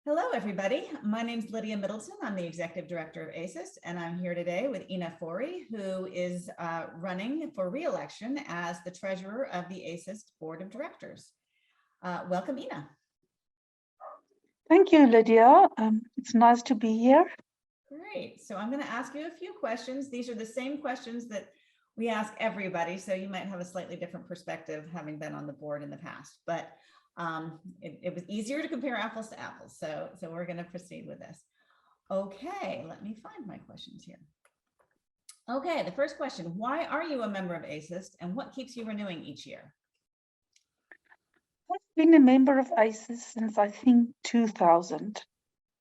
Hello, everybody. My name is Lydia Middleton. I'm the Executive Director of ASIS, and I'm here today with Ina Fori, who is running for re-election as the Treasurer of the ASIS Board of Directors. Welcome, Ina. Thank you, Lydia. It's nice to be here. Great. So I'm going to ask you a few questions. These are the same questions that we ask everybody, so you might have a slightly different perspective having been on the board in the past, but it was easier to compare apples to apples. So we're going to proceed with this. Okay, let me find my questions here. Okay, the first question, why are you a member of ASIS and what keeps you renewing each year? I've been a member of ASIS since I think 2000.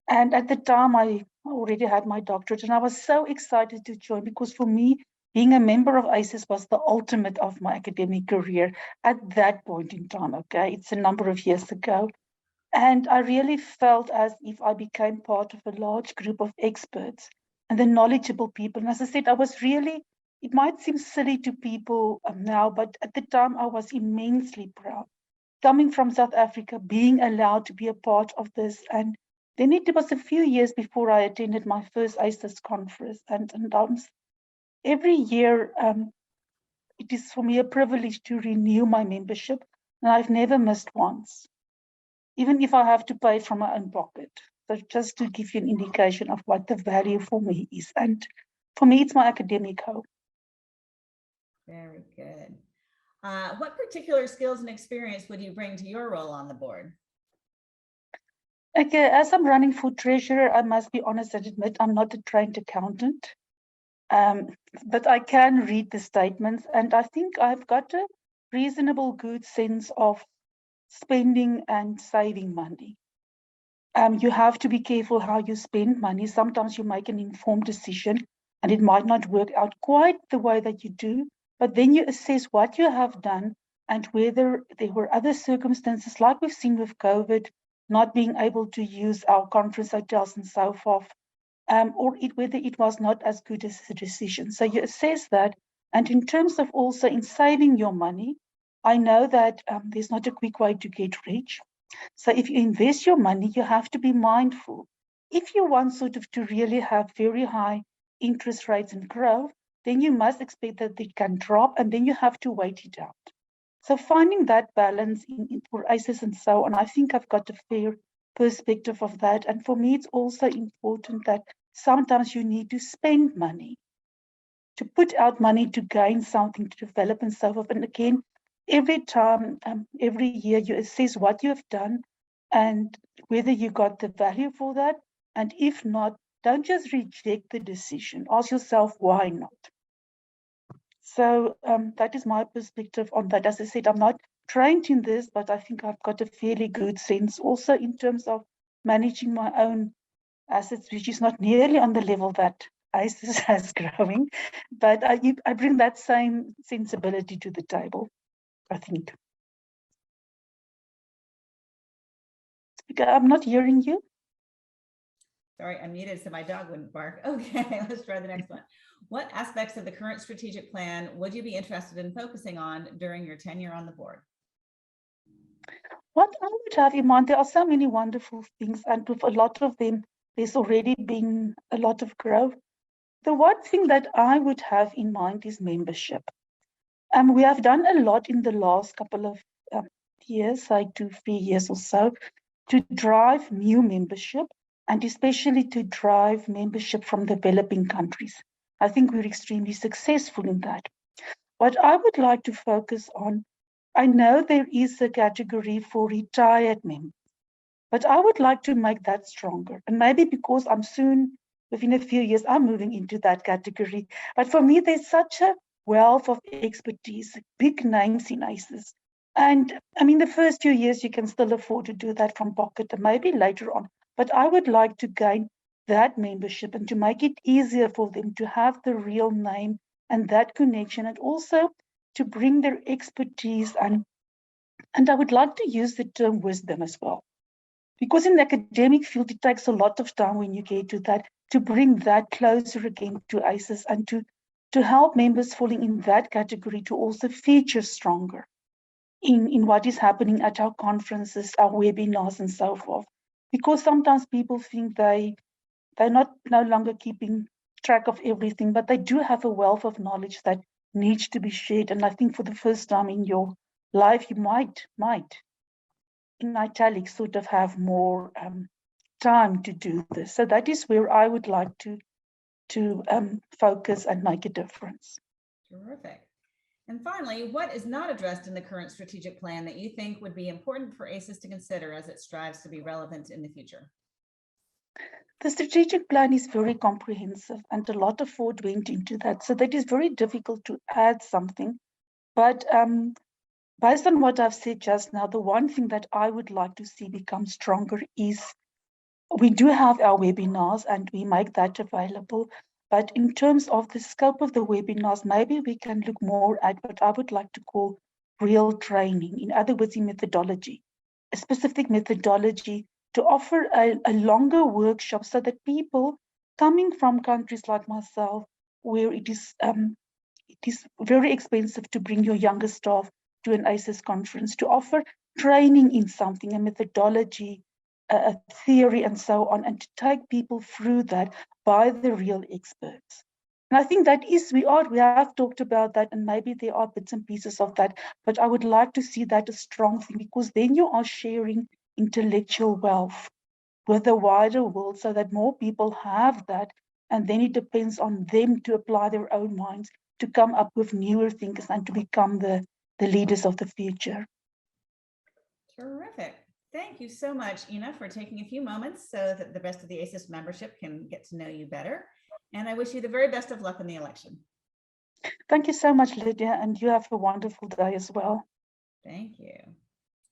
And at the time I already had my doctorate and I was so excited to join because for me, being a member of ASIS was the ultimate of my academic career at that point in time, okay? It's a number of years ago. And I really felt as if I became part of a large group of experts and the knowledgeable people. And as I said, I was really, it might seem silly to people now, but at the time I was immensely proud. Coming from South Africa, being allowed to be a part of this. And then it was a few years before I attended my first ASIS conference. And every year, it is for me a privilege to renew my membership. And I've never missed once, even if I have to pay from my own pocket. So just to give you an indication of what the value for me is. And for me, it's my academic home. Very good. What particular skills and experience would you bring to your role on the board? Okay, as I'm running for treasurer, I must be honest and admit I'm not a trained accountant. But I can read the statements, and I think I've got a reasonable good sense of spending and saving money. You have to be careful how you spend money. Sometimes you make an informed decision and it might not work out quite the way that you do, but then you assess what you have done and whether there were other circumstances like we've seen with COVID, not being able to use our conference hotels and so forth, or whether it was not as good as a decision. So you assess that. And in terms of also in saving your money, I know that there's not a quick way to get rich. So if you invest your money, you have to be mindful. If you want sort of to really have very high interest rates and growth, then you must expect that it can drop and then you have to wait it out. So finding that balance for ASIS and so on, I think I've got a fair perspective of that. And for me, it's also important that sometimes you need to spend money, to put out money to gain something, to develop and so forth. And again, every time, every year, you assess what you have done and whether you got the value for that. And if not, don't just reject the decision. Ask yourself, why not? So that is my perspective on that. As I said, I'm not trained in this, but I think I've got a fairly good sense also in terms of managing my own assets, which is not nearly on the level that ASIS has growing, but I bring that same sensibility to the table, I think. I'm not hearing you. Sorry, I'm muted so my dog wouldn't bark. Okay, let's try the next one. What aspects of the current strategic plan would you be interested in focusing on during your tenure on the board? What I would have in mind, there are so many wonderful things, and with a lot of them, there's already been a lot of growth. The one thing that I would have in mind is membership. We have done a lot in the last couple of years, like 2-3 years or so, to drive new membership and especially to drive membership from developing countries. I think we're extremely successful in that. What I would like to focus on, I know there is a category for retired members, but I would like to make that stronger. And maybe because I'm soon, within a few years, I'm moving into that category. But for me, there's such a wealth of expertise, big names in ASIS. And I mean, the first few years, you can still afford to do that from pocket and maybe later on. But I would like to gain that membership and to make it easier for them to have the real name and that connection, and also to bring their expertise. And I would like to use the term wisdom as well. Because in the academic field, it takes a lot of time when you get to that, to bring that closer again to ASIS and to help members falling in that category to also feature stronger in what is happening at our conferences, our webinars, and so forth. because sometimes people think they're no longer keeping track of everything, but they do have a wealth of knowledge that needs to be shared. And I think for the first time in your life, you might in italics sort of have more time to do this. So that is where I would like to focus and make a difference. Terrific. And finally, what is not addressed in the current strategic plan that you think would be important for ASIS to consider as it strives to be relevant in the future? The strategic plan is very comprehensive and a lot of thought went into that. So that is very difficult to add something. But based on what I've said just now, the one thing that I would like to see become stronger is we do have our webinars and we make that available. But in terms of the scope of the webinars, maybe we can look more at what I would like to call real training. In other words, in methodology, a specific methodology to offer a longer workshop so that people coming from countries like myself, where it is very expensive to bring your younger staff to an ASIS conference, to offer training in something, a methodology, a theory, and so on, and to take people through that by the real experts. And I think that is, we have talked about that, and maybe there are bits and pieces of that, but I would like to see that a strong thing, because then you are sharing intellectual wealth with the wider world so that more people have that, and then it depends on them to apply their own minds to come up with newer thinkers and to become the leaders of the future. Terrific. Thank you so much, Ina, for taking a few moments so that the rest of the ASIS membership can get to know you better. And I wish you the very best of luck in the election. Thank you so much, Lydia, and you have a wonderful day as well. Thank you.